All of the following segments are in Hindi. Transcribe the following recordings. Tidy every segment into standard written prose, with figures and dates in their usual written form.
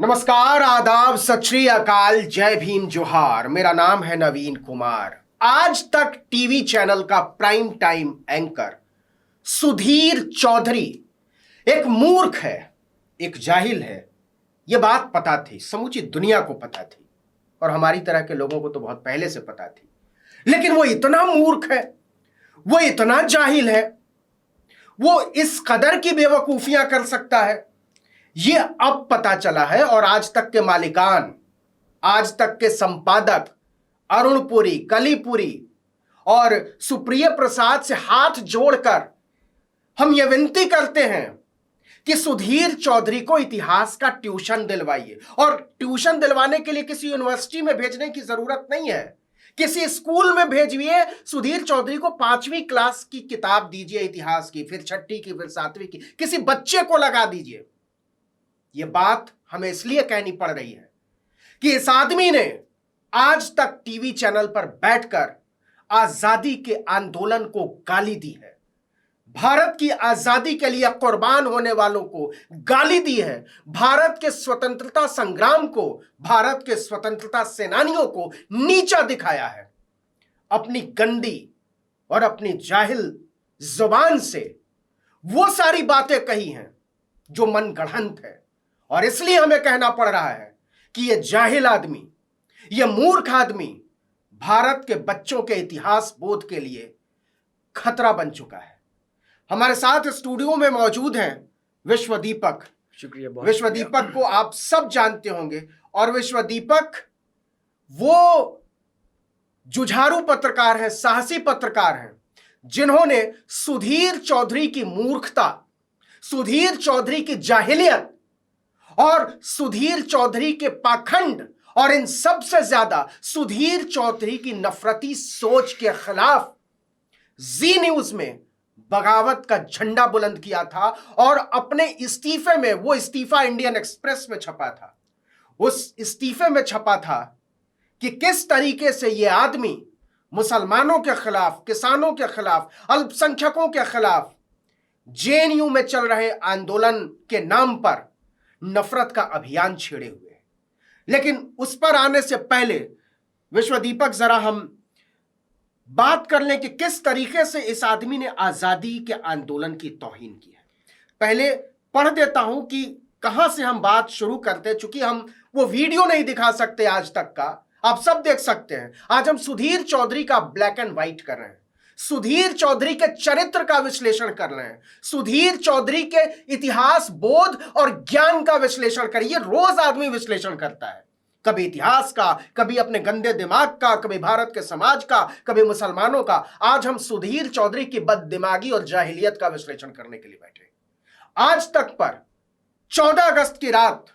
नमस्कार, आदाब, सत श्री अकाल, जय भीम, जोहार। मेरा नाम है नवीन कुमार। आज तक टीवी चैनल का prime time anchor Sudhir Chaudhary एक मूर्ख है, एक जाहिल है। यह बात पता थी, समूची दुनिया को पता थी और हमारी तरह के लोगों को तो बहुत पहले से पता थी। लेकिन वो इतना मूर्ख है, वो इतना जाहिल है, वो इस कदर की बेवकूफियां कर सकता है, ये अब पता चला है। और आज तक के मालिकान, आज तक के संपादक अरुणपुरी, कलीपुरी और सुप्रिय प्रसाद से हाथ जोड़कर हम ये विनती करते हैं कि सुधीर चौधरी को इतिहास का ट्यूशन दिलवाइए। और ट्यूशन दिलवाने के लिए किसी यूनिवर्सिटी में भेजने की जरूरत नहीं है, किसी स्कूल में भेजिए। सुधीर चौधरी को 5वीं क्लास की किताब दीजिए इतिहास की, फिर 6ठी की, फिर 7वीं की, किसी बच्चे को लगा दीजिए। यह बात हमें इसलिए कहनी पड़ रही है कि इस आदमी ने आज तक टीवी चैनल पर बैठकर आजादी के आंदोलन को गाली दी है, भारत की आजादी के लिए कुर्बान होने वालों को गाली दी है, भारत के स्वतंत्रता संग्राम को, भारत के स्वतंत्रता सेनानियों को नीचा दिखाया है। अपनी गंदी और अपनी जाहिल जुबान से वो सारी बातें कही हैं जो मनगढ़ंत है। और इसलिए हमें कहना पड़ रहा है कि यह जाहिल आदमी, यह मूर्ख आदमी भारत के बच्चों के इतिहास बोध के लिए खतरा बन चुका है। हमारे साथ स्टूडियो में मौजूद हैं विश्वदीपक। शुक्रिया। विश्वदीपक को आप सब जानते होंगे और विश्वदीपक वो जुझारू पत्रकार हैं, साहसी पत्रकार हैं, जिन्होंने सुधीर चौधरी की मूर्खता, सुधीर चौधरी की जाहिलियत और सुधीर चौधरी के पाखंड और इन सब से ज्यादा सुधीर चौधरी की नफरती सोच के खिलाफ जी न्यूज में बगावत का झंडा बुलंद किया था। और अपने इस्तीफे में, वो इस्तीफा इंडियन एक्सप्रेस में छपा था, उस इस्तीफे में छपा था कि किस तरीके से यह आदमी मुसलमानों के खिलाफ, किसानों के खिलाफ, अल्पसंख्यकों के खिलाफ जेएनयू में चल रहे आंदोलन के नाम पर नफरत का अभियान छेड़े हुए हैं। लेकिन उस पर आने से पहले विश्वदीपक, जरा हम बात कर लें कि किस तरीके से इस आदमी ने आजादी के आंदोलन की तौहीन की है। पहले पढ़ देता हूं कि कहां से हम बात शुरू करते हैं, चूंकि हम वो वीडियो नहीं दिखा सकते आज तक का, आप सब देख सकते हैं। आज हम सुधीर चौधरी का ब्लैक एंड व्हाइट कर रहे हैं, सुधीर चौधरी के चरित्र का विश्लेषण कर रहे हैं, सुधीर चौधरी के इतिहास बोध और ज्ञान का विश्लेषण करिए। रोज आदमी विश्लेषण करता है, कभी इतिहास का, कभी अपने गंदे दिमाग का, कभी भारत के समाज का, कभी मुसलमानों का। आज हम सुधीर चौधरी की बददिमागी और जाहिलियत का विश्लेषण करने के लिए बैठे। आज तक पर 14 अगस्त की रात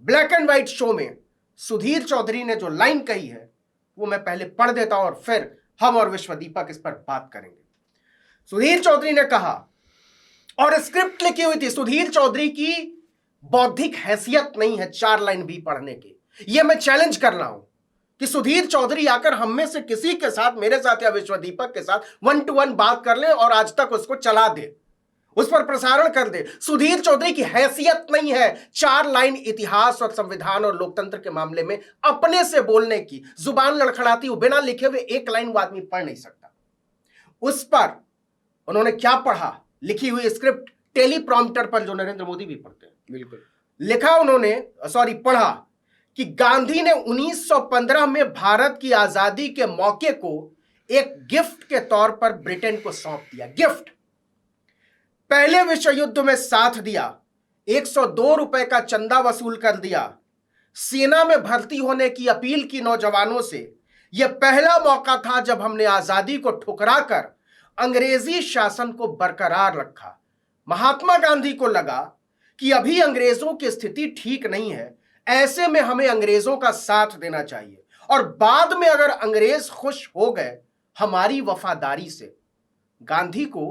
ब्लैक एंड व्हाइट शो में सुधीर चौधरी ने जो लाइन कही है वो मैं पहले पढ़ देता हूं और फिर हम और विश्वदीपक इस पर बात करेंगे। सुधीर चौधरी ने कहा, और स्क्रिप्ट लिखी हुई थी, सुधीर चौधरी की बौद्धिक हैसियत नहीं है 4 लाइन भी पढ़ने की। यह मैं चैलेंज कर रहा हूं कि सुधीर चौधरी आकर हम में से किसी के साथ, मेरे साथ या विश्वदीपक के साथ 1 to 1 बात कर ले और आज तक उसको चला दे, उस पर प्रसारण कर दे। सुधीर चौधरी की हैसियत नहीं है 4 लाइन इतिहास और संविधान और लोकतंत्र के मामले में अपने से बोलने की। जुबान लड़खड़ाती हुई, बिना लिखे हुए 1 लाइन वो आदमी पढ़ नहीं सकता। उस पर उन्होंने क्या पढ़ा, लिखी हुई स्क्रिप्ट टेलीप्रॉम्प्टर पर, जो नरेंद्र मोदी भी पढ़ते हैं, बिल्कुल लिखा उन्होंने, पढ़ा कि गांधी ने 1915 में भारत की आजादी के मौके को एक गिफ्ट के तौर पर ब्रिटेन को सौंप दिया। गिफ्ट, पहले विश्व युद्ध में साथ दिया, 102 रुपए का चंदा वसूल कर दिया, सेना में भर्ती होने की अपील की नौजवानों से। यह पहला मौका था जब हमने आजादी को ठुकराकर अंग्रेजी शासन को बरकरार रखा। महात्मा गांधी को लगा कि अभी अंग्रेजों की स्थिति ठीक नहीं है, ऐसे में हमें अंग्रेजों का साथ देना चाहिए और बाद में अगर अंग्रेज खुश हो गए हमारी वफादारी से। गांधी को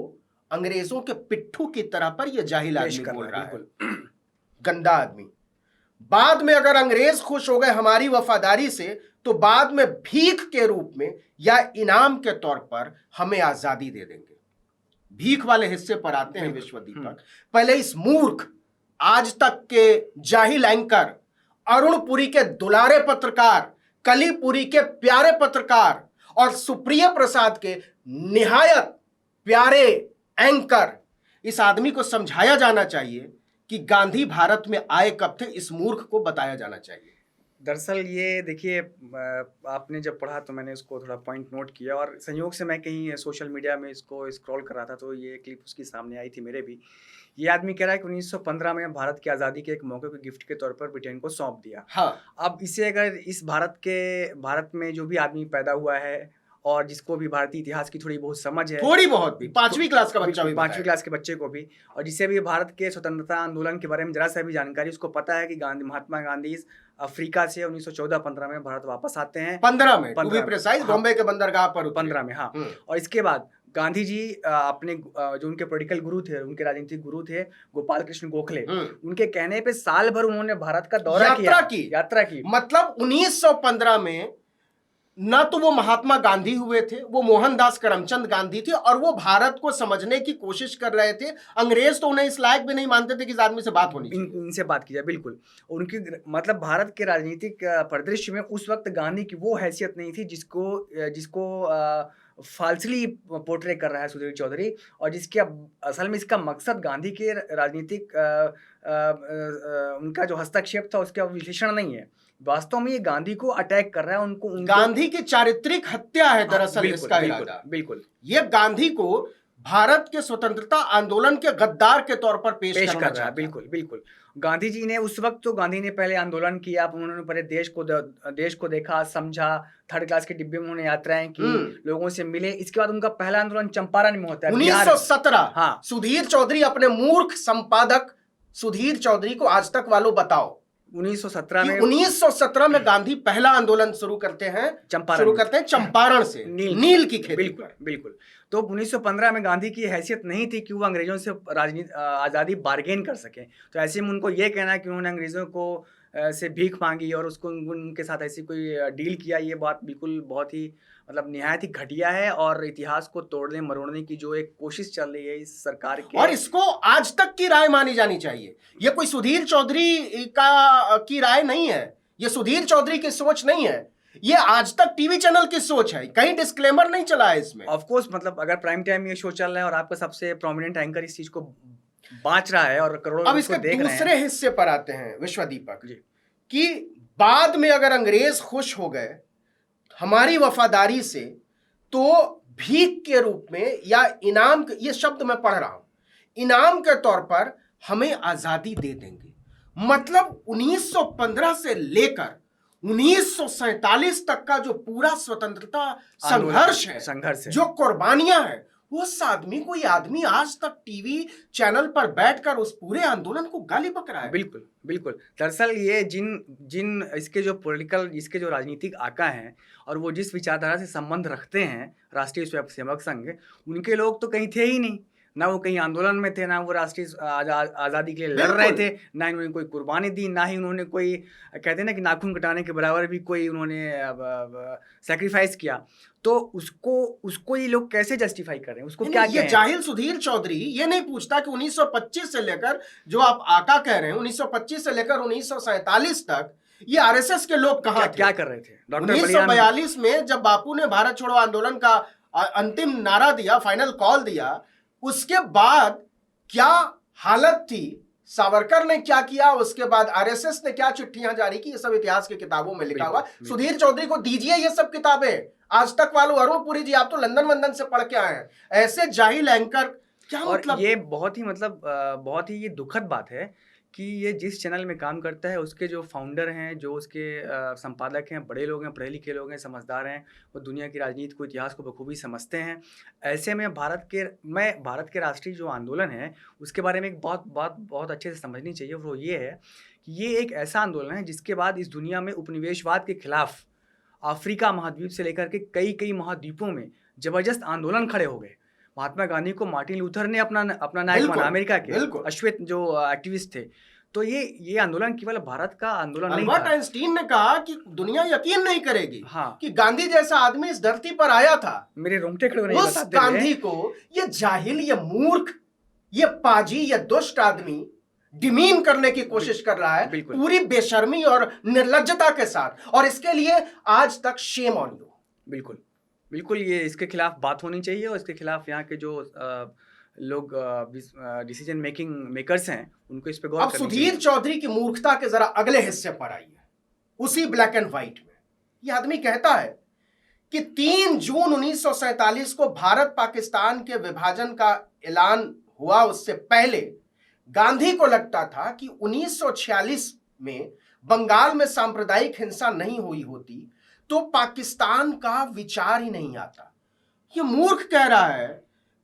अंग्रेजों के पिट्ठू की तरह पर यह जाहिल आदमी बोल रहा है, गंदा आदमी। बाद में अगर अंग्रेज खुश हो गए हमारी वफादारी से तो बाद में भीख के रूप में या इनाम के तौर पर हमें आजादी दे देंगे। भीख वाले हिस्से पर आते हैं विश्वदीपक। पहले इस मूर्ख आज तक के जाहिल एंकर, अरुण पुरी के दुलारे पत्रकार, कलीपुरी के प्यारे पत्रकार और सुप्रिया प्रसाद के निहायत प्यारे एंकर, इस आदमी को समझाया जाना चाहिए कि गांधी भारत में आए कब थे, इस मूर्ख को बताया जाना चाहिए। दरअसल ये देखिए, आपने जब पढ़ा तो मैंने उसको थोड़ा पॉइंट नोट किया और संयोग से मैं कहीं सोशल मीडिया में इसको स्क्रॉल कर रहा था तो ये क्लिप उसकी सामने आई थी मेरे भी। ये आदमी कह रहा है कि 1915 में भारत की आज़ादी के एक मौके को गिफ्ट के तौर पर ब्रिटेन को सौंप दिया। हाँ। अब इसे अगर इस भारत में जो भी आदमी पैदा हुआ है और जिसको भी भारतीय इतिहास की थोड़ी बहुत समझ है, थोड़ी बहुत भी, 5वीं क्लास का बच्चा भी, 5वीं क्लास के बच्चे को भी, और जिसे भी भारत के स्वतंत्रता आंदोलन के बारे में जरा सा भी जानकारी, उसको पता है कि महात्मा गांधी अफ्रीका से 1914-15 में भारत वापस आते हैं। 15 में, टू बी प्रिसाइज, बॉम्बे के बंदरगाह पर 15 में, हाँ। और इसके बाद गांधी जी अपने जो उनके पॉलिटिकल गुरु थे, उनके राजनीतिक गुरु थे गोपाल कृष्ण गोखले, उनके कहने पे साल भर उन्होंने भारत का दौरा यात्रा की। मतलब 1915 में ना तो वो महात्मा गांधी हुए थे, वो मोहनदास करमचंद गांधी थे और वो भारत को समझने की कोशिश कर रहे थे। अंग्रेज तो उन्हें इस लायक भी नहीं मानते थे कि इस आदमी से बात होनी चाहिए, इनसे बात की जाए। बिल्कुल, उनकी मतलब भारत के राजनीतिक परिदृश्य में उस वक्त गांधी की वो हैसियत नहीं थी जिसको फाल्सली पोर्ट्रे कर रहा है सुधीर चौधरी, और जिसके असल में इसका मकसद गांधी के राजनीतिक उनका जो हस्तक्षेप था उसका विश्लेषण नहीं है। वास्तव में ये गांधी को अटैक कर रहा है, उनको गांधी की चारित्रिक हत्या है दरअसल इसका इरादा। बिल्कुल, ये गांधी को भारत के स्वतंत्रता आंदोलन के गद्दार के तौर पर पेश कर रहा है। बिल्कुल। गांधी जी ने उस वक्त तो गांधी ने पहले आंदोलन किया, उन्होंने पहले देश को देखा, समझा, 3rd क्लास के डिब्बे में उन्होंने यात्राएं की, लोगों से मिले। इसके बाद उनका पहला आंदोलन चंपारण में होता है 1917। हाँ। सुधीर चौधरी, अपने मूर्ख संपादक सुधीर चौधरी को आज तक वालों बताओ 1917 में गांधी पहला आंदोलन शुरू करते हैं चंपारण से, नील की खेती। बिल्कुल। तो 1915 में गांधी की हैसियत नहीं थी कि वो अंग्रेजों से आज़ादी बार्गेन कर सके। तो ऐसे में उनको ये कहना है कि उन्होंने अंग्रेजों को से भीख मांगी और उसको उनके साथ ऐसी कोई डील किया, ये बात बिल्कुल बहुत ही मतलब निहायत ही घटिया है और इतिहास को तोड़ने मरोड़ने की जो एक कोशिश चल रही है इस सरकार की, और इसको आज तक की राय मानी जानी चाहिए। ये कोई सुधीर चौधरी की राय नहीं है, ये सुधीर चौधरी की सोच नहीं है, ये आज तक टीवी चैनल की सोच है, कहीं डिस्क्लेमर नहीं चला है इसमें। ऑफ कोर्स, मतलब अगर प्राइम टाइम ये शो चल रहा है और आपका सबसे प्रोमिनेंट एंकर इस चीज को बांच रहा है और करोड़ों अब इसके दूसरे हिस्से पर आते हैं विश्व दीपक जी, कि बाद में अगर अंग्रेज खुश हो गए हमारी वफादारी से तो भीख के रूप में या इनाम, ये शब्द मैं पढ़ रहा हूं, इनाम के तौर पर हमें आजादी दे देंगे। मतलब 1915 से लेकर 1947 तक का जो पूरा स्वतंत्रता संघर्ष है, जो कुर्बानियां हैं, उस आदमी को, ये आदमी आज तक टीवी चैनल पर बैठकर उस पूरे आंदोलन को गाली बक रहा है। बिल्कुल। दरअसल ये जिन इसके जो पॉलिटिकल, इसके जो राजनीतिक आका हैं और वो जिस विचारधारा से संबंध रखते हैं राष्ट्रीय स्वयंसेवक संघ, उनके लोग तो कहीं थे ही नहीं, ना वो कहीं आंदोलन में थे, ना वो राष्ट्रीय आज़ादी के लिए लड़ रहे थे, ना उन्होंने कोई कुर्बानी दी, ना ही उन्होंने कोई, कहते हैं ना कि नाखून कटाने के बराबर भी कोई उन्होंने सैक्रिफाइस किया। तो उसको ये लोग कैसे जस्टिफाई कर रहे हैं, उसको क्या ये जाहिल सुधीर चौधरी ये नहीं पूछता कि 1925 से लेकर, जो आप आका कह रहे हैं, 1925 से लेकर 1947 तक ये आरएसएस के लोग क्या कर रहे थे। 1942 में जब बापू ने भारत छोड़ो आंदोलन का अंतिम नारा दिया, फाइनल कॉल दिया, उसके बाद क्या हालत थी, सावरकर ने क्या किया, उसके बाद आरएसएस ने क्या चिट्ठियां जारी की, ये सब इतिहास की किताबों में लिखा हुआ। सुधीर चौधरी को दीजिए ये सब किताबें, आज तक वालों, अरुण पुरी जी आप तो लंदन से पढ़ के आए हैं, ऐसे जाहिल एंकर क्या मतलब। ये बहुत ही ये दुखद बात है कि ये जिस चैनल में काम करता है उसके जो फाउंडर हैं, जो उसके संपादक हैं, बड़े लोग हैं, पढ़े लिखे लोग हैं, समझदार हैं, वो दुनिया की राजनीति को, इतिहास को बखूबी समझते हैं। ऐसे में भारत के राष्ट्रीय जो आंदोलन है उसके बारे में एक बहुत अच्छे से समझनी चाहिए। वो ये है कि ये एक ऐसा आंदोलन है जिसके बाद इस दुनिया में उपनिवेशवाद के खिलाफ अफ्रीका महाद्वीप से लेकर के कई महाद्वीपों में जबरदस्त आंदोलन खड़े हो गए। महात्मा गांधी को मार्टिन लूथर ने अपना नायक माना, अमेरिका के अश्वेत जो एक्टिविस्ट थे। तो ये आंदोलन केवल भारत का आंदोलन नहीं था। अल्बर्ट आइंस्टीन ने कहा कि दुनिया यकीन नहीं करेगी कि गांधी जैसा आदमी इस धरती पर आया था। मेरे रोंगटे खड़े होने उस गांधी को ये जाहिल, ये मूर्ख, ये पाजी, ये दुष्ट आदमी डिमीन करने की कोशिश कर रहा है बिल्कुल। पूरी बेशर्मी और निर्लज्जता के साथ, और इसके लिए आज तक शेम ऑन यू। बिल्कुल बिल्कुल, ये इसके खिलाफ बात होनी चाहिए और इसके खिलाफ यहाँ के जो लोग डिसीजन मेकर्स हैं उनको इस पे गौर अब करनी सुधीर चाहिए। चौधरी की मूर्खता के जरा अगले हिस्से पर आइए। उसी ब्लैक एंड व्हाइट में यह आदमी कहता है कि 3 जून 1947 को भारत पाकिस्तान के विभाजन का ऐलान हुआ, उससे पहले गांधी को लगता था कि 1946 में बंगाल में सांप्रदायिक हिंसा नहीं हुई होती तो पाकिस्तान का विचार ही नहीं आता। ये मूर्ख कह रहा है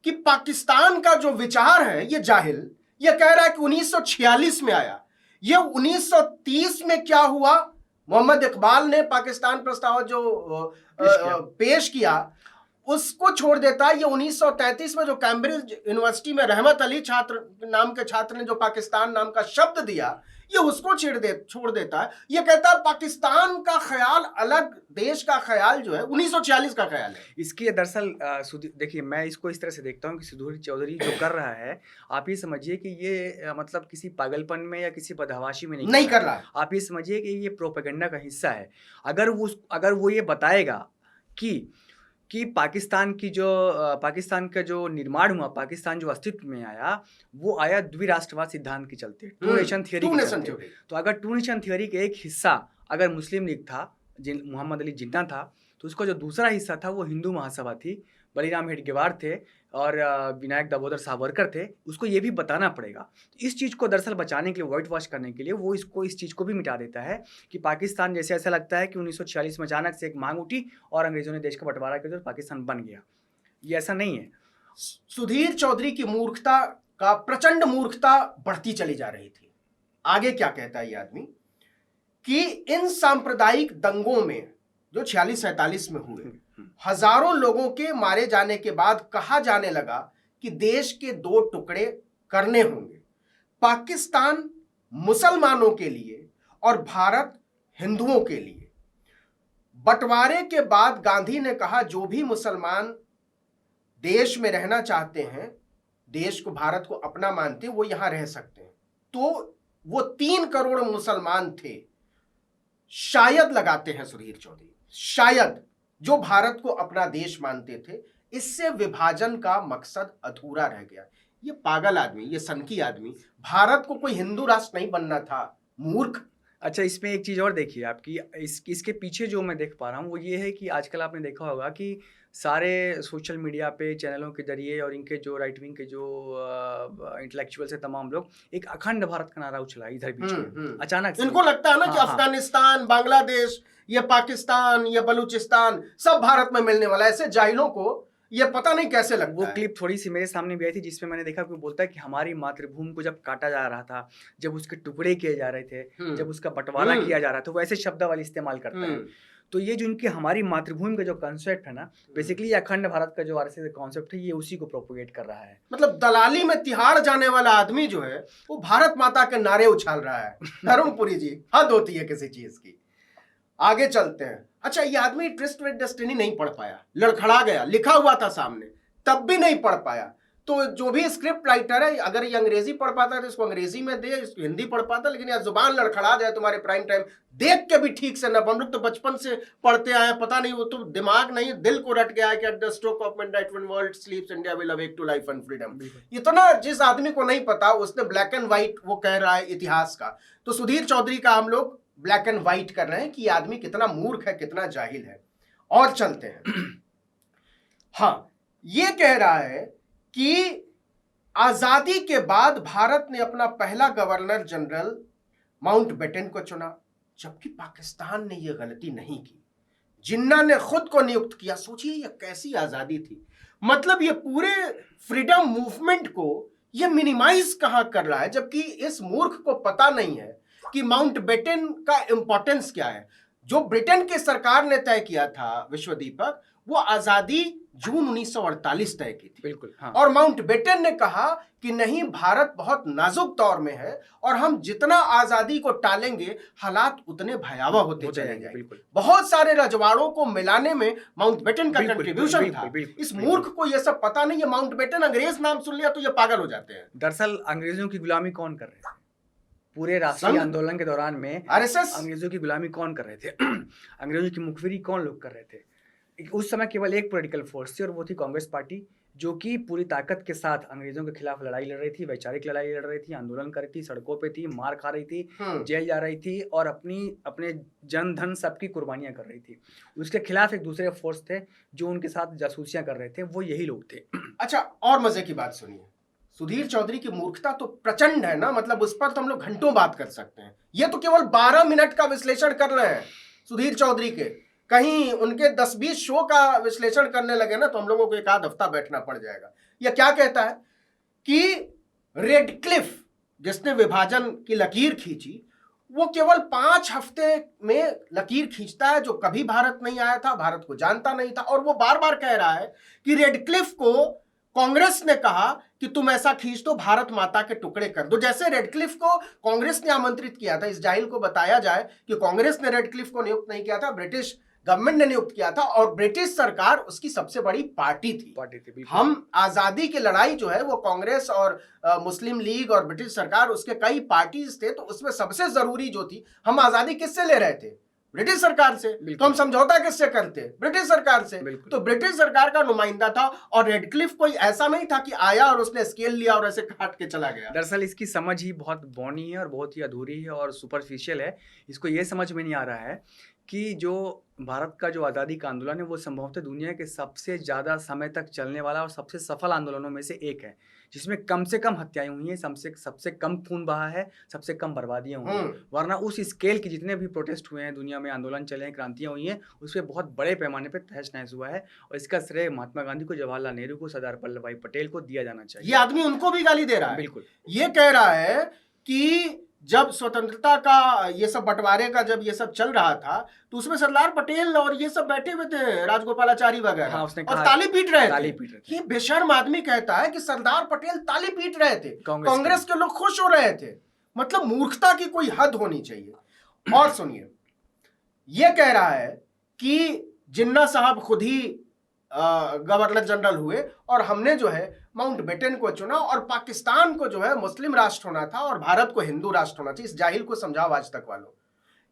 कि पाकिस्तान का जो विचार है, ये जाहिल, ये कह रहा है कि 1946 में आया। ये 1930 में क्या हुआ, मोहम्मद इकबाल ने पाकिस्तान प्रस्ताव जो पेश किया उसको छोड़ देता है। ये 1933 में जो कैम्ब्रिज यूनिवर्सिटी में रहमत अली छात्र नाम के छात्र ने जो पाकिस्तान नाम का शब्द दिया, ये उसको छोड़ देता है। ये कहता है पाकिस्तान का ख्याल अलग, देश का ख्याल जो है 1946 का ख्याल है। इसकी दरअसल देखिए, मैं इसको इस तरह से देखता हूँ कि सुधीर चौधरी जो कर रहा है, आप ये समझिए कि ये मतलब किसी पागलपन में या किसी बदहवाशी में नहीं कर रहा है। आप ये समझिए कि ये प्रोपेगेंडा का हिस्सा है। अगर वो ये बताएगा कि पाकिस्तान का जो निर्माण हुआ, पाकिस्तान जो अस्तित्व में आया, वो आया द्विराष्ट्रवाद सिद्धांत के चलते, टू नेशन थियरी के चलते। तो अगर टू नेशन थियरी का एक हिस्सा अगर मुस्लिम लीग था, मोहम्मद अली जिन्ना था, तो उसका जो दूसरा हिस्सा था वो हिंदू महासभा थी, बलीराम हेडगेवार थे और विनायक दामोदर सावरकर थे। उसको ये भी बताना पड़ेगा। इस चीज़ को दरअसल बचाने के लिए, वाइट वॉश करने के लिए, वो इस चीज़ को भी मिटा देता है कि पाकिस्तान जैसे ऐसा लगता है कि 1946 में अचानक से एक मांग उठी और अंग्रेजों ने देश का बंटवारा किया तो पाकिस्तान बन गया। ये ऐसा नहीं है। सुधीर चौधरी की प्रचंड मूर्खता बढ़ती चली जा रही थी। आगे क्या कहता है ये आदमी कि इन सांप्रदायिक दंगों में जो 46-47 में हुए, हजारों लोगों के मारे जाने के बाद कहा जाने लगा कि देश के 2 टुकड़े करने होंगे, पाकिस्तान मुसलमानों के लिए और भारत हिंदुओं के लिए। बंटवारे के बाद गांधी ने कहा जो भी मुसलमान देश में रहना चाहते हैं, देश को, भारत को अपना मानते हैं, वो यहां रह सकते हैं। तो वो 3 करोड़ मुसलमान थे, शायद लगाते हैं सुधीर चौधरी, शायद, जो भारत को अपना देश मानते थे। इससे विभाजन का मकसद अधूरा रह गया। ये पागल आदमी, ये सनकी आदमी, भारत को कोई हिंदू राष्ट्र नहीं बनना था, मूर्ख। अच्छा, इसमें एक चीज़ और देखिए आपकी, इसके पीछे जो मैं देख पा रहा हूँ वो ये है कि आजकल आपने देखा होगा कि सारे सोशल मीडिया पे चैनलों के जरिए और इनके जो राइट विंग के जो इंटेलेक्चुअल्स हैं, तमाम लोग एक अखंड भारत का नारा उछला इधर बीच में अचानक से। इनको लगता है ना कि हाँ, अफगानिस्तान, बांग्लादेश, ये पाकिस्तान, ये बलूचिस्तान सब भारत में मिलने वाला है। ऐसे जाहिलों को ये पता नहीं कैसे लगता वो है। क्लिप थोड़ी सी मेरे सामने भी आई थी जिसमें मैंने देखा कि वो बोलता है कि हमारी मातृभूमि को जब काटा जा रहा था, जब उसके टुकड़े किए जा रहे थे, जब उसका बंटवारा किया जा रहा था, वो ऐसे शब्दावली इस्तेमाल करता है। तो ये जो इनकी हमारी मातृभूमि का जो कॉन्सेप्ट है ना, बेसिकली ये अखंड भारत का जो आरएसएस का कॉन्सेप्ट है, ये उसी को प्रोपोगेट कर रहा है। मतलब दलाली में तिहाड़ जाने वाला आदमी जो है वो भारत माता के नारे उछाल रहा है। अरुण पुरी जी, हद होती है किसी चीज की। आगे चलते हैं। अच्छा, ये आदमी ट्विस्ट विद डेस्टिनी नहीं पढ़ पाया, लड़खड़ा गया, लिखा हुआ था सामने, तब भी नहीं पढ़ पाया। तो जो भी स्क्रिप्ट राइटर है, अगर ये अंग्रेजी पढ़ पाता है तो इसको अंग्रेजी में दे, इसको हिंदी पढ़ पाता, लेकिन यार जुबान लड़खड़ा जाए तुम्हारे प्राइम टाइम देख के भी ठीक से न। हम लोग तो बचपन से पढ़ते आए, पता नहीं, वो तो दिमाग नहीं, दिल को रट गया है कि at the stroke of midnight when world sleeps India will awake to life and freedom. इतना जिस आदमी को नहीं पता, उसने ब्लैक एंड व्हाइट वो कह रहा है इतिहास का। तो सुधीर चौधरी का हम लोग ब्लैक एंड व्हाइट कर रहे हैं कि ये आदमी कितना मूर्ख है, कितना जाहिल है। और चलते हैं। हाँ, ये कह रहा है कि आजादी के बाद भारत ने अपना पहला गवर्नर जनरल माउंटबेटन को चुना, जबकि पाकिस्तान ने यह गलती नहीं की। जिन्ना ने खुद को नियुक्त किया। सोचिए यह कैसी आजादी थी। मतलब ये पूरे फ्रीडम मूवमेंट को ये मिनिमाइज कहां कर रहा है, जबकि इस मूर्ख को पता नहीं है कि माउंटबेटन का इंपॉर्टेंस क्या है। जो ब्रिटेन की सरकार ने तय किया था विश्व दीपक, वो आजादी जून 1948 तय की थी। बिल्कुल, हाँ। और माउंटबेटन ने कहा कि नहीं, भारत बहुत नाजुक दौर में है और हम जितना आजादी को टालेंगे हालात उतने भयावह होते चले जाएंगे। बहुत सारे रजवाड़ों को मिलाने में माउंटबेटन का कंट्रीब्यूशन था। इस मूर्ख को यह सब पता नहीं है। माउंटबेटन अंग्रेज नाम सुन लिया तो ये पागल हो जाते हैं। दरअसल अंग्रेजों की गुलामी कौन कर रहे थे? पूरे राष्ट्रीय संघ आंदोलन के दौरान में आरएसएस अंग्रेजों की गुलामी कौन कर रहे थे अंग्रेजों की मुखबिरी कौन लोग कर रहे थे? उस समय केवल एक पॉलिटिकल फोर्स थी और वो थी कांग्रेस पार्टी, जो कि पूरी ताकत के साथ अंग्रेजों के खिलाफ लड़ाई लड़ रही थी, वैचारिक लड़ाई लड़ रही थी, आंदोलन कर रही थी, सड़कों पे थी, मार खा रही थी, जेल जा रही थी और अपने जन धन सबकी कुर्बानियां कर रही थी। उसके खिलाफ एक दूसरे फोर्स थे जो उनके साथ जासूसियां कर रहे थे, वो यही लोग थे। अच्छा, और मजे की बात सुनिए, सुधीर चौधरी की मूर्खता तो प्रचंड है ना, मतलब उस पर तो हम लोग घंटों बात कर सकते हैं। ये तो केवल 12 मिनट का विश्लेषण कर रहे हैं सुधीर चौधरी के, कहीं उनके 10-20 शो का विश्लेषण करने लगे ना तो हम लोगों को एक आध हफ्ता बैठना पड़ जाएगा। यह क्या कहता है कि रेडक्लिफ जिसने विभाजन की लकीर खींची, वो केवल 5 हफ्ते में लकीर खींचता है, जो कभी भारत नहीं आया था, भारत को जानता नहीं था, और वो बार बार कह रहा है कि रेडक्लिफ को कांग्रेस ने कहा कि तुम ऐसा खींच दो, भारत माता के टुकड़े कर दो। जैसे रेडक्लिफ को कांग्रेस ने आमंत्रित किया था, इस जाहिल को बताया जाए कि कांग्रेस ने रेडक्लिफ को नियुक्त नहीं किया था, ब्रिटिश गवर्नमेंट ने नियुक्त किया था, और ब्रिटिश सरकार उसकी सबसे बड़ी पार्टी थी। हम आजादी की लड़ाई जो है वो कांग्रेस और मुस्लिम लीग और ब्रिटिश सरकार, उसके कई पार्टीज थे, तो उसमें सबसे जरूरी जो थी, हम आजादी किससे ले रहे थे? ब्रिटिश सरकार से। तो हम समझौता किससे करते? ब्रिटिश सरकार से। तो ब्रिटिश सरकार का नुमाइंदा था, और रेडक्लिफ कोई ऐसा नहीं था कि आया और उसने स्केल लिया और ऐसे काट के चला गया। दरअसल इसकी समझ ही बहुत बौनी है और बहुत ही अधूरी है और सुपरफिशियल है। इसको ये समझ में नहीं आ रहा है कि जो भारत का जो आज़ादी का आंदोलन है वो संभवतः दुनिया के सबसे ज़्यादा समय तक चलने वाला और सबसे सफल आंदोलनों में से एक है, जिसमें कम से कम हत्याएं हुई हैं, सबसे कम खून बहा है, सबसे कम बर्बादियां हुई हैं। वरना उस स्केल के जितने भी प्रोटेस्ट हुए हैं दुनिया में, आंदोलन चले हैं, क्रांतियां हुई हैं, उस पर बहुत बड़े पैमाने पर तहस नहस हुआ है। और इसका श्रेय महात्मा गांधी को, जवाहरलाल नेहरू को, सरदार वल्लभ भाई पटेल को दिया जाना चाहिए। ये आदमी उनको भी गाली दे रहा है। बिल्कुल, ये कह रहा है कि जब स्वतंत्रता का ये सब बंटवारे का जब ये सब चल रहा था, तो उसमें सरदार पटेल और ये सब बैठे हुए थे, राजगोपालाचारी वगैरह, हाँ, और ताली पीट रहे थे। ये बेशर्म आदमी कहता है कि सरदार पटेल ताली पीट रहे थे, कांग्रेस के लोग खुश हो रहे थे। मतलब मूर्खता की कोई हद होनी चाहिए। और सुनिए, ये कह रहा है कि जिन्ना साहब खुद ही गवर्नर जनरल हुए और हमने जो है माउंटबेटन को चुना, और पाकिस्तान को जो है मुस्लिम राष्ट्र होना था और भारत को हिंदू राष्ट्र होना चाहिए। इस जाहिल को समझाओ आज तक वालों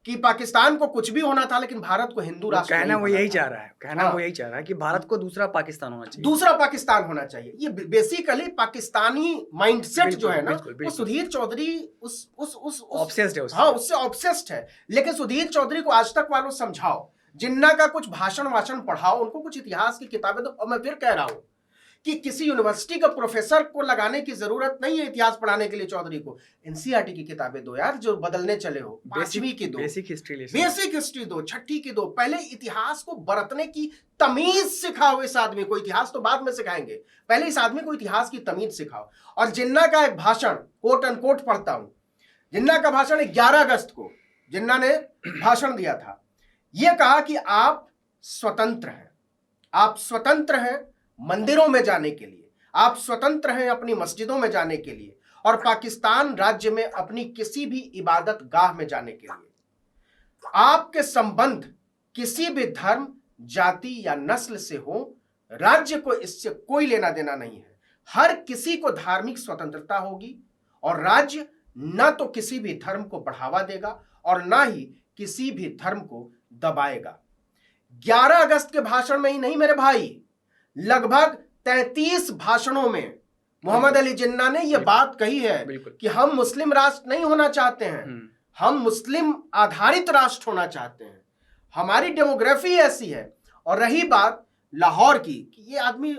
कि पाकिस्तान को कुछ भी होना था लेकिन भारत को हिंदू राष्ट्र कहना वो यही चाह रहा है। वो यही चाह रहा है कि भारत को दूसरा पाकिस्तान होना चाहिए, दूसरा पाकिस्तान होना चाहिए। ये बेसिकली पाकिस्तानी माइंडसेट जो है ना, वो सुधीर चौधरी उससे ऑब्सेस्ड है। लेकिन सुधीर चौधरी को आज तक वालों समझाओ, जिन्ना का कुछ भाषण पढ़ाओ, उनको कुछ इतिहास की किताबें दो। और मैं फिर कह रहा हूं कि किसी यूनिवर्सिटी का प्रोफेसर को लगाने की जरूरत नहीं है इतिहास पढ़ाने के लिए चौधरी को। एनसीईआरटी की किताबें दो यार, जो बदलने चले हो, 5वीं की दो, बेसिक हिस्ट्री दो, 6ठी की दो। पहले इतिहास को बरतने की तमीज सिखाओ इस आदमी को। इतिहास तो बाद में सिखाएंगे, पहले इस आदमी को इतिहास की तमीज सिखाओ। और जिन्ना का एक भाषण कोट अनकोट पढ़ता हूं, जिन्ना का भाषण 11 अगस्त को जिन्ना ने भाषण दिया था। यह कहा कि आप स्वतंत्र हैं, आप स्वतंत्र हैं मंदिरों में जाने के लिए, आप स्वतंत्र हैं अपनी मस्जिदों में जाने के लिए, और पाकिस्तान राज्य में अपनी किसी भी इबादत गाह में जाने के लिए। आपके संबंध किसी भी धर्म, जाति या नस्ल से हो, राज्य को इससे कोई लेना देना नहीं है। हर किसी को धार्मिक स्वतंत्रता होगी, और राज्य न तो किसी भी धर्म को बढ़ावा देगा और ना ही किसी भी धर्म को दबाएगा। 11 अगस्त के भाषण में ही नहीं मेरे भाई, लगभग 33 भाषणों में मोहम्मद अली जिन्ना ने यह बात कही है कि हम मुस्लिम राष्ट्र नहीं होना चाहते हैं, हम मुस्लिम आधारित राष्ट्र होना चाहते हैं, हमारी डेमोग्राफी ऐसी है। और रही बात लाहौर की, कि ये आदमी,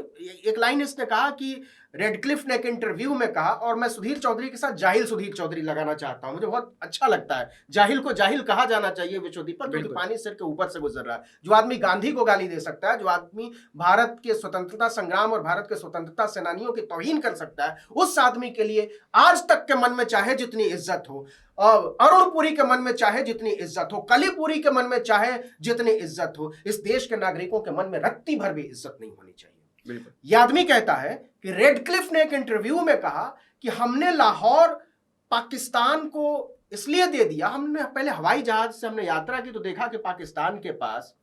एक लाइन इसने कहा कि रेडक्लिफ ने एक इंटरव्यू में कहा, और मैं सुधीर चौधरी के साथ जाहिल सुधीर चौधरी लगाना चाहता हूं, मुझे बहुत अच्छा लगता है। जाहिल को जाहिल कहा जाना चाहिए विश्वदीपक, क्योंकि पानी सिर के ऊपर से गुजर रहा है। जो आदमी गांधी को गाली दे सकता है, जो आदमी भारत के स्वतंत्रता संग्राम और भारत के स्वतंत्रता सेनानियों की तौहीन कर सकता है, उस आदमी के लिए आज तक के मन में चाहे जितनी इज्जत हो, अरुणपुरी के मन में चाहे जितनी इज्जत हो, कलीपुरी के मन में चाहे जितनी इज्जत हो, इस देश के नागरिकों के मन में रत्ती भर भी इज्जत नहीं होनी चाहिए। यह आदमी कहता है कि रेडक्लिफ ने एक इंटरव्यू में कहा कि हमने लाहौर पाकिस्तान को इसलिए दे दिया, हमने पहले हवाई जहाज से हमने यात्रा की तो देखा कि पाकिस्तान के पास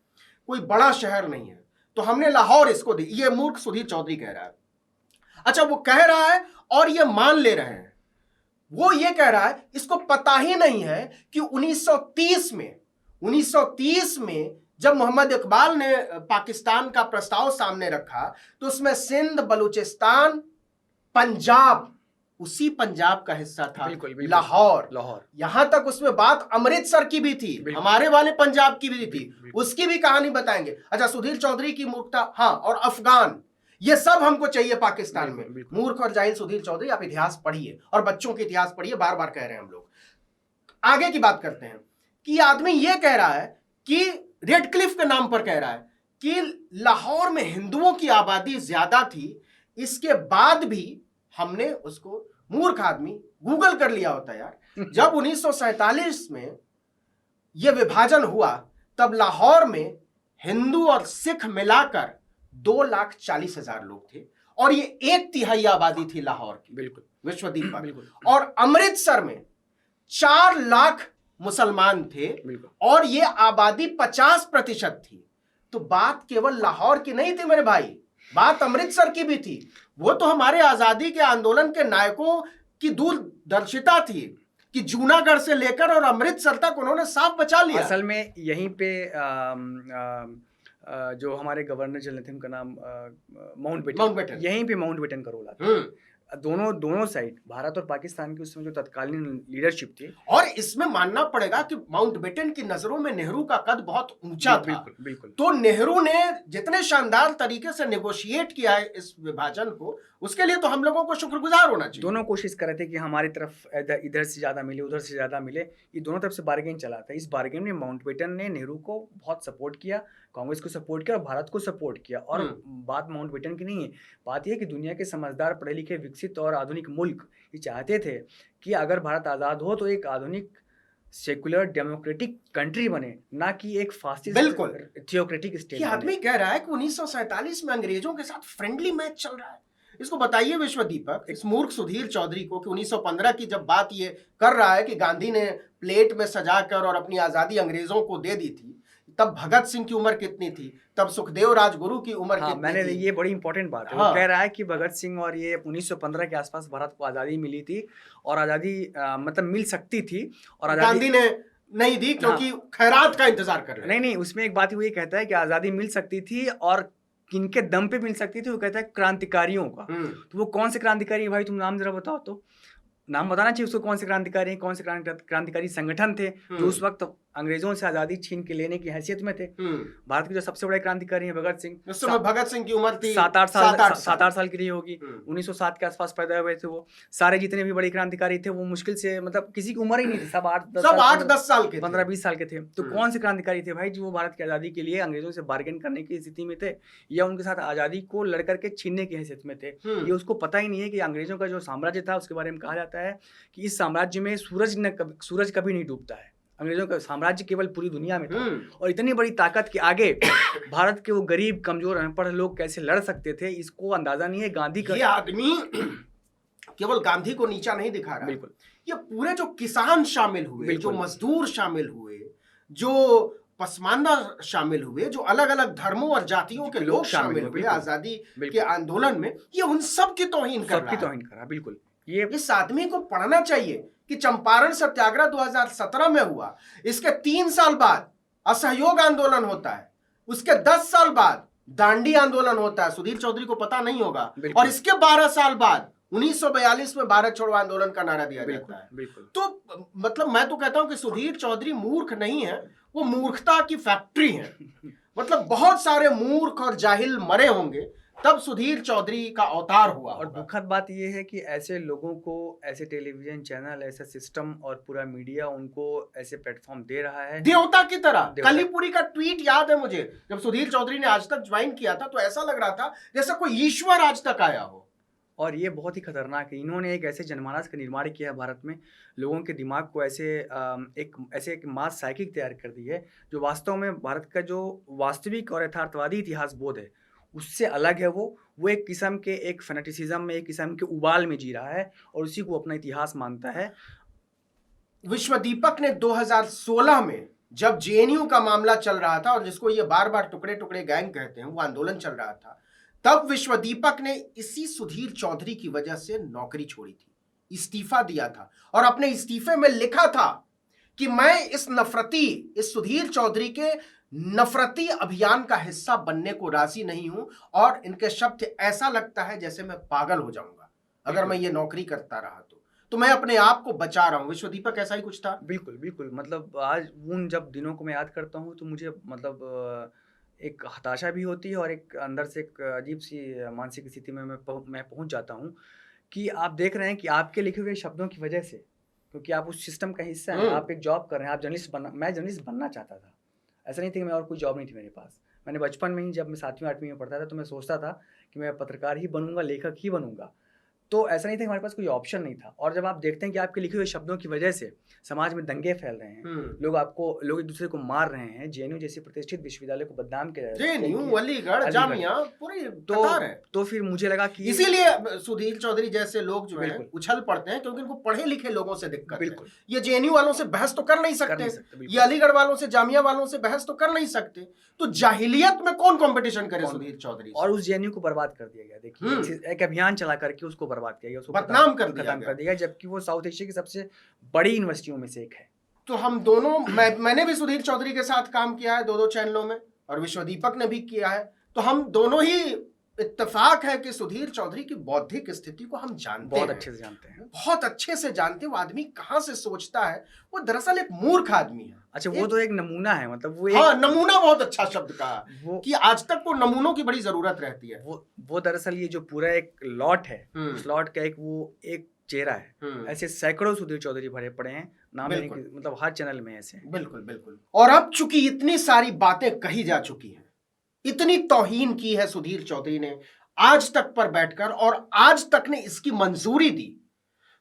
कोई बड़ा शहर नहीं है, तो हमने लाहौर इसको दी। ये मूर्ख सुधीर चौधरी कह रहा है। अच्छा, वो कह रहा है और ये मान ले रहे हैं, वो ये कह रहा है इसको पता ही नहीं है कि 1930 में जब मोहम्मद इकबाल ने पाकिस्तान का प्रस्ताव सामने रखा तो उसमें सिंध, बलूचिस्तान, पंजाब, उसी पंजाब का हिस्सा था। बिल्कुल, बिल्कुल, लाहौर। यहां तक उसमें बात अमृतसर की भी थी, हमारे वाले पंजाब की भी थी, उसकी भी कहानी बताएंगे। अच्छा, सुधीर चौधरी की मूर्खता, हाँ, और अफगान, ये सब हमको चाहिए पाकिस्तान में। मूर्ख और जाहिल सुधीर चौधरी, आप इतिहास पढ़िए और बच्चों के इतिहास पढ़िए, बार बार कह रहे हैं हम लोग। आगे की बात करते हैं कि आदमी ये कह रहा है कि रेडक्लिफ के नाम पर कह रहा है कि लाहौर में हिंदुओं की आबादी ज्यादा थी, इसके बाद भी हमने उसको, मूर्ख आदमी गूगल कर लिया होता यार। जब 1947 में यह विभाजन हुआ तब लाहौर में हिंदू और सिख मिलाकर 2,40,000 लोग थे और ये 1/3 आबादी थी लाहौर की। बिल्कुल, विश्वदीप। और अमृतसर में 4 लाख मुसलमान थे और ये आबादी 50% थी। तो बात केवल लाहौर की नहीं थी मेरे भाई, बात अमृतसर की भी थी। वो तो हमारे आजादी के आंदोलन के नायकों की दूरदर्शिता थी कि जूनागढ़ से लेकर और अमृतसर तक उन्होंने साफ बचा लिया। असल में यहीं पे जो हमारे गवर्नर जनरल थे उनका नाम माउंटबेटन, यहीं पे माउंटबेटन का रोल आता है। दोनों साइड, भारत और पाकिस्तान की उसमें जो तत्कालीन लीडरशिप थी। और इसमें मानना पड़ेगा कि माउंटबेटन की नजरों में नेहरू का कद बहुत ऊंचा था। बिल्कुल। तो नेहरू ने जितने शानदार तरीके से नेगोशिएट किया है इस विभाजन को, उसके लिए तो हम लोगों को शुक्रगुजार होना चाहिए। दोनों कोशिश कर रहे थे कि हमारी तरफ इधर से ज्यादा मिले, उधर से ज्यादा मिले, ये दोनों तरफ से बार्गेन चला था। इस बार्गेन में माउंटबेटन ने नेहरू को बहुत सपोर्ट किया, कांग्रेस को सपोर्ट किया और भारत को सपोर्ट किया। और बात माउंटबेटन की नहीं है, बात यह है कि दुनिया के समझदार, पढ़े लिखे, विकसित और आधुनिक मुल्क ये चाहते थे कि अगर भारत आजाद हो तो एक आधुनिक सेकुलर डेमोक्रेटिक कंट्री बने, ना कि एक फासिस्ट थियोक्रेटिक स्टेट। आदमी कह रहा है कि 1947 में अंग्रेजों के साथ फ्रेंडली मैच चल रहा है। इसको बताइए विश्वदीपक, इस मूर्ख सुधीर चौधरी को, कि 1915 की जब बात ये कर रहा है कि गांधी ने प्लेट में सजाकर और अपनी आजादी अंग्रेजों को दे दी थी, तब भगत सिंह की उम्र कितनी थी, तब सुखदेव राजगुरु की उम्र कितनी मैंने थी? ये बड़ी इंपॉर्टेंट बात है। वो कह रहा है कि भगत सिंह और ये 1915 के आसपास भारत को आज़ादी मिली थी और आज़ादी मतलब मिल सकती थी, और गांधी ने नहीं दी क्योंकि खैरात का इंतजार कर रहे। नहीं, उसमें एक बात वो ये कहता है कि आज़ादी मिल सकती थी और किनके दम पे मिल सकती थी, वो कहता है क्रांतिकारियों का। तो वो कौन से क्रांतिकारी भाई, तुम नाम जरा बताओ तो, नाम बताना चाहिए उसको, कौन से क्रांतिकारी हैं, कौन से क्रांतिकारी संगठन थे जो उस वक्त अंग्रेजों से आजादी छीन के लेने की हैसियत में थे। भारत के जो सबसे बड़े क्रांतिकारी हैं भगत सिंह, उस समय भगत सिंह की उम्र थी 7-8 साल की रही होगी, 1907 के आसपास पैदा हुए थे वो। सारे जितने भी बड़े क्रांतिकारी थे वो मुश्किल से, मतलब किसी की उम्र ही नहीं थी, सब 8-10 साल के, 15-20 साल के थे। तो कौन से क्रांतिकारी थे भाई जो वो भारत की आजादी के लिए अंग्रेजों से बार्गेन करने की स्थिति में थे या उनके साथ आजादी को लड़ करके छीनने की हैसियत में थे? ये उसको पता ही नहीं है कि अंग्रेजों का जो साम्राज्य था उसके बारे में कहा जाता है कि इस साम्राज्य में सूरज कभी नहीं डूबता है। अंग्रेजों का साम्राज्य केवल पूरी दुनिया में था और इतनी बड़ी ताकत के आगे भारत के वो गरीब, कमजोर, अनपढ़ लोग कैसे लड़ सकते थे, इसको अंदाजा नहीं है। गांधी का, ये आदमी केवल गांधी को नीचा नहीं दिखा रहा, बिल्कुल, ये पूरे जो किसान शामिल हुए, जो मजदूर शामिल हुए, जो पसमानदा शामिल हुए, जो अलग अलग धर्मों और जातियों के लोग शामिल हुए आजादी के आंदोलन में, ये उन सब की तौहीन कर रहा है। बिल्कुल, ये इस आदमी को पढ़ना चाहिए कि चंपारण सत्याग्रह 2017 में हुआ, इसके 3 साल बाद असहयोग आंदोलन होता है, उसके 10 साल बाद दांडी आंदोलन होता है, सुधीर चौधरी को पता नहीं होगा, और इसके 12 साल बाद 1942 में भारत छोड़ो आंदोलन का नारा दिया जाता है। तो मतलब मैं तो कहता हूं कि सुधीर चौधरी मूर्ख नहीं है, वो मूर्खता की फैक्ट्री है। मतलब बहुत सारे मूर्ख और जाहिल मरे होंगे तब सुधीर चौधरी का अवतार हुआ। और दुखद बात यह है कि ऐसे लोगों को ऐसे टेलीविजन चैनल, ऐसा सिस्टम और पूरा मीडिया उनको ऐसे प्लेटफॉर्म दे रहा है देवता की तरह। कलीपुरी का ट्वीट याद है मुझे, जब सुधीर चौधरी ने आज तक ज्वाइन किया था तो ऐसा लग रहा था जैसा कोई ईश्वर आज तक आया हो। और ये बहुत ही खतरनाक है। इन्होंने एक ऐसे जनमानस का निर्माण किया है भारत में, लोगों के दिमाग को ऐसे एक मास साइकिक तैयार कर दी है जो वास्तव में भारत का जो वास्तविक और यथार्थवादी इतिहास बोध है उससे अलग है। वो एक किस्म के एक फैनेटिसिज्म में, एक किस्म के उबाल में जी रहा है और उसी को अपना इतिहास मानता है। विश्वदीपक ने 2016 में जब जेएनयू का मामला चल रहा था और जिसको ये बार बार टुकड़े टुकड़े गैंग कहते हैं, वो आंदोलन चल रहा था, तब विश्वदीपक ने इसी सुधीर चौधरी की वजह से नौकरी छोड़ी थी। इस्तीफा दिया था और अपने इस्तीफे में लिखा था कि मैं इस सुधीर चौधरी के नफरती अभियान का हिस्सा बनने को राजी नहीं हूं और इनके शब्द ऐसा लगता है जैसे मैं पागल हो जाऊंगा अगर मैं ये नौकरी करता रहा तो मैं अपने आप को बचा रहा हूं। विश्व दीपक ऐसा ही कुछ था। बिल्कुल बिल्कुल, मतलब आज उन जब दिनों को मैं याद करता हूँ तो मुझे मतलब एक हताशा भी होती है और एक अंदर से एक अजीब सी मानसिक स्थिति में मैं पहुँच जाता हूँ कि आप देख रहे हैं कि आपके लिखे हुए शब्दों की वजह से, क्योंकि आप उस सिस्टम का हिस्सा हैं, आप एक जॉब कर रहे हैं, आप मैं जर्नलिस्ट बनना चाहता था। ऐसा नहीं था कि मैं और कोई जॉब नहीं थी मेरे पास। मैंने बचपन में ही जब मैं 7वीं 8वीं में पढ़ता था तो मैं सोचता था कि मैं पत्रकार ही बनूँगा, लेखक ही बनूँगा। तो ऐसा नहीं था कि हमारे पास कोई ऑप्शन नहीं था और जब आप देखते हैं कि आपके लिखे हुए शब्दों की वजह से समाज में दंगे फैल रहे हैं, लोग एक दूसरे को मार रहे हैं, जेएनयू जैसे प्रतिष्ठित विश्वविद्यालय को बदनाम किया जा रहा है, जेएनयू, अलीगढ़, जामिया पूरी कतार है। तो फिर मुझे लगा कि इसीलिए सुधीर चौधरी जैसे लोग जो हैं उछल पड़ते हैं क्योंकि इनको पढ़े लिखे लोगों से दिक्कत है। ये जेएनयू वालों से बहस तो कर नहीं सकते, ये अलीगढ़ वालों से, जामिया वालों से बहस तो कर नहीं सकते, तो जाहिलियत में कौन कंपटीशन करे सुधीर चौधरी। और उस जेएनयू को बर्बाद कर दिया गया। देखिए एक अभियान चला करके उसको बर्बाद किया गया, उसको बदनाम कर दिया, जबकि वो साउथ एशिया की सबसे बड़ी यूनिवर्सिटियों में से एक है। तो हम दोनों, मैंने भी सुधीर चौधरी के साथ काम किया है 2 चैनलों में और विश्व दीपक ने भी किया है, तो हम दोनों ही इत्तेफाक है कि सुधीर चौधरी की बौद्धिक स्थिति को हम जानते बहुत हैं, अच्छे से जानते हैं, बहुत अच्छे से जानते हैं। वो आदमी कहाँ से सोचता है, वो दरअसल एक मूर्ख आदमी है। अच्छा, वो तो एक नमूना है, मतलब वो हाँ, नमूना बहुत अच्छा शब्द कहा, वो कि आज तक को नमूनों की बड़ी जरूरत रहती है। वो दरअसल ये जो पूरा एक लॉट है, उस लॉट का एक चेहरा है। ऐसे सैकड़ों सुधीर चौधरी भरे पड़े हैं, नाम मतलब हर चैनल में ऐसे। बिल्कुल बिल्कुल। और अब चूंकि इतनी सारी बातें कही जा चुकी हैं, इतनी तौहीन की है सुधीर चौधरी ने आज तक पर बैठकर और आज तक ने इसकी मंजूरी दी,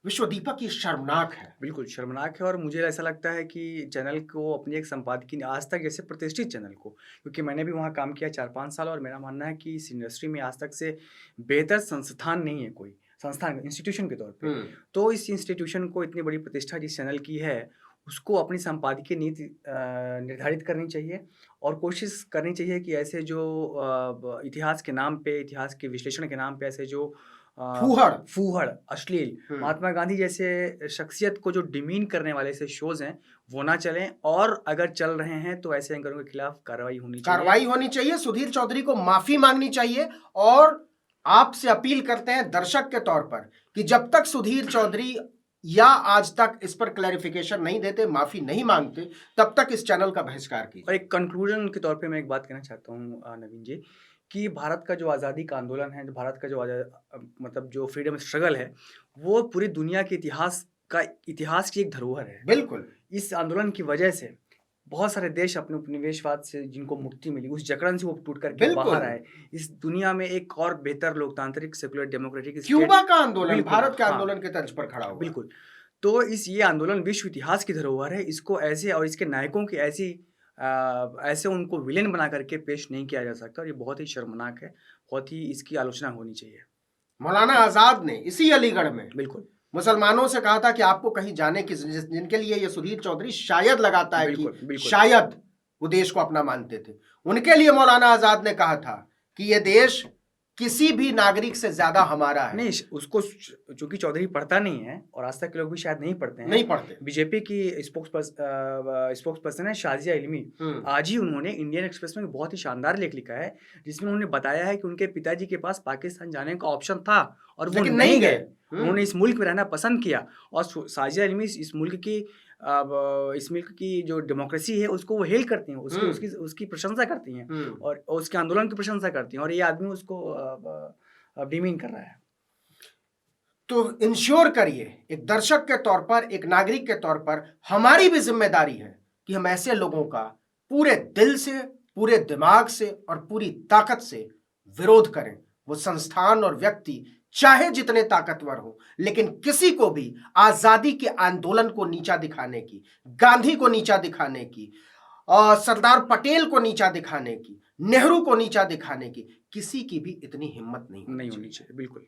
विश्व दीपक ये शर्मनाक है, बिल्कुल शर्मनाक है। और मुझे ऐसा लगता है कि चैनल को अपनी एक संपादकीय आज तक जैसे प्रतिष्ठित चैनल को, क्योंकि मैंने भी वहाँ काम किया 4-5 साल और मेरा मानना है कि इस इंडस्ट्री में आज तक से बेहतर संस्थान नहीं है, कोई संस्थान इंस्टीट्यूशन के तौर पे। तो इस इंस्टीट्यूशन को इतनी बड़ी प्रतिष्ठा जिस चैनल की है, उसको अपनी संपादकीय नीति निर्धारित करनी चाहिए और कोशिश करनी चाहिए कि ऐसे जो इतिहास के नाम पे, इतिहास के विश्लेषण के नाम पे ऐसे जो फूहड़ अश्लील महात्मा गांधी जैसे शख्सियत को जो डिमीन करने वाले ऐसे शोज हैं वो ना चलें, और अगर चल रहे हैं तो ऐसे एंकरों के खिलाफ कार्रवाई होनी चाहिए। सुधीर चौधरी को माफी मांगनी चाहिए और आपसे अपील करते हैं दर्शक के तौर पर कि जब तक सुधीर चौधरी या आज तक इस पर क्लैरिफिकेशन नहीं देते, माफी नहीं मांगते, तब तक इस चैनल का बहिष्कार कीजिए। और एक कंक्लूजन के तौर पे मैं एक बात कहना चाहता हूँ नवीन जी, कि भारत का जो आज़ादी का आंदोलन है, भारत का जो मतलब जो फ्रीडम स्ट्रगल है, वो पूरी दुनिया के इतिहास की एक धरोहर है। बिल्कुल। इस आंदोलन की वजह से बहुत सारे देश अपने उपनिवेशवाद से जिनको मुक्ति मिली, उस जकड़न से वो टूट करके बाहर आए, इस दुनिया में एक और बेहतर लोकतांत्रिक सेकुलर डेमोक्रेटिक क्यूबा का आंदोलन भारत के आंदोलन के तर्ज पर खड़ा हुआ। बिल्कुल। तो ये आंदोलन विश्व इतिहास की धरोहर है, इसको ऐसे और इसके नायकों की ऐसे उनको विलेन बना करके पेश नहीं किया जा सकता और ये बहुत ही शर्मनाक है, बहुत ही इसकी आलोचना होनी चाहिए। मौलाना आजाद ने इसी अलीगढ़ में बिल्कुल मुसलमानों से कहा था कि आपको कहीं जाने की, जिनके लिए ये सुधीर चौधरी शायद लगाता है कि शायद वो देश को अपना मानते थे, उनके लिए मौलाना आजाद ने कहा था कि ये देश किसी भी नागरिक से ज्यादा हमारा है। नहीं, उसको चूंकि चौधरी पढ़ता नहीं है और आज तक के लोग भी शायद नहीं पढ़ते हैं, नहीं पढ़ते। बीजेपी की स्पोक्स पर्सन है शाजिया इल्मी, आज ही उन्होंने इंडियन एक्सप्रेस में बहुत ही शानदार लेख लिखा है जिसमें उन्होंने बताया है कि उनके पिताजी के पास पाकिस्तान जाने का ऑप्शन था और वो नहीं गए, उन्होंने इस मुल्क में रहना पसंद किया। और शाजिया इल्मी इस मुल्क की जो डेमोक्रेसी है उसको वो हेल करती हैं, उसकी प्रशंसा करती हैं और उसके आंदोलन की प्रशंसा करती हैं, और ये आदमी उसको डिमीन कर रहा है। तो इंश्योर करिए, एक दर्शक के तौर पर, एक नागरिक के तौर पर हमारी भी जिम्मेदारी है कि हम ऐसे लोगों का पूरे दिल से, पूरे दिमाग से और पूरी ताकत से विरोध करें। वो संस्थान और व्यक्ति चाहे जितने ताकतवर हो, लेकिन किसी को भी आजादी के आंदोलन को नीचा दिखाने की, गांधी को नीचा दिखाने की, सरदार पटेल को नीचा दिखाने की, नेहरू को नीचा दिखाने की, किसी की भी इतनी हिम्मत नहीं होनी चाहिए। बिल्कुल।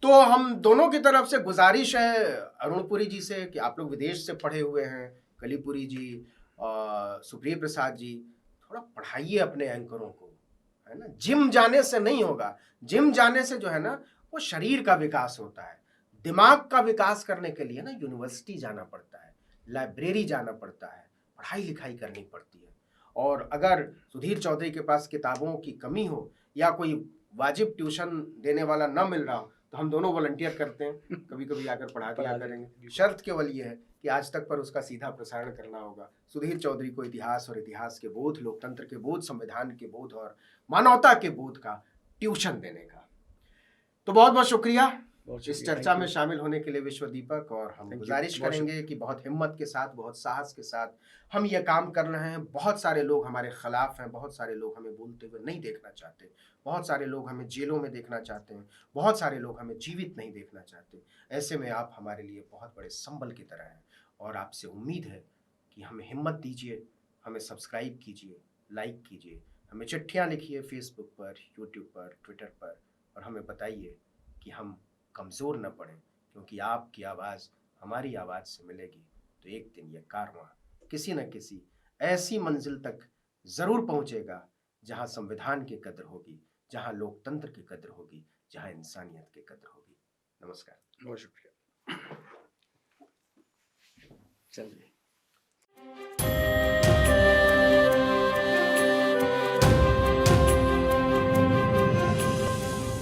तो हम दोनों की तरफ से गुजारिश है अरुणपुरी जी से कि आप लोग विदेश से पढ़े हुए हैं, कलीपुरी जी, सुप्रिय प्रसाद जी, थोड़ा पढ़ाइए अपने एंकरों को, है ना। जिम जाने से नहीं होगा, जिम जाने से जो है ना वो शरीर का विकास होता है, दिमाग का विकास करने के लिए ना यूनिवर्सिटी जाना पड़ता है, लाइब्रेरी जाना पड़ता है, पढ़ाई लिखाई करनी पड़ती है। और अगर सुधीर चौधरी के पास किताबों की कमी हो या कोई वाजिब ट्यूशन देने वाला ना मिल रहा हो तो हम दोनों वॉलंटियर करते हैं, कभी कभी आकर पढ़ा दिया करेंगे। शर्त केवल ये है कि आज तक पर उसका सीधा प्रसारण करना होगा। सुधीर चौधरी को इतिहास और इतिहास के बोध, लोकतंत्र के बोध, संविधान के बोध और मानवता के बोध का ट्यूशन देने का। तो बहुत बहुत शुक्रिया इस चर्चा में शामिल होने के लिए विश्व दीपक। और हम गुजारिश करेंगे कि बहुत हिम्मत के साथ, बहुत साहस के साथ हम ये काम कर रहे हैं। बहुत सारे लोग हमारे खिलाफ हैं, बहुत सारे लोग हमें बोलते हुए नहीं देखना चाहते, बहुत सारे लोग हमें जेलों में देखना चाहते हैं, बहुत सारे लोग हमें जीवित नहीं देखना चाहते। ऐसे में आप हमारे लिए बहुत बड़े संबल की तरह हैं और आपसे उम्मीद है कि हमें हिम्मत दीजिए, हमें सब्सक्राइब कीजिए, लाइक कीजिए, हमें चिट्ठियाँ लिखिए फेसबुक पर, यूट्यूब पर, ट्विटर पर, और हमें बताइए कि हम कमज़ोर न पड़ें, क्योंकि आपकी आवाज़ हमारी आवाज़ से मिलेगी तो एक दिन यह कारवां किसी न किसी ऐसी मंजिल तक ज़रूर पहुंचेगा जहां संविधान की कदर होगी, जहां लोकतंत्र की कदर होगी, जहां इंसानियत की कदर होगी। नमस्कार। बहुत शुक्रिया। चलिए।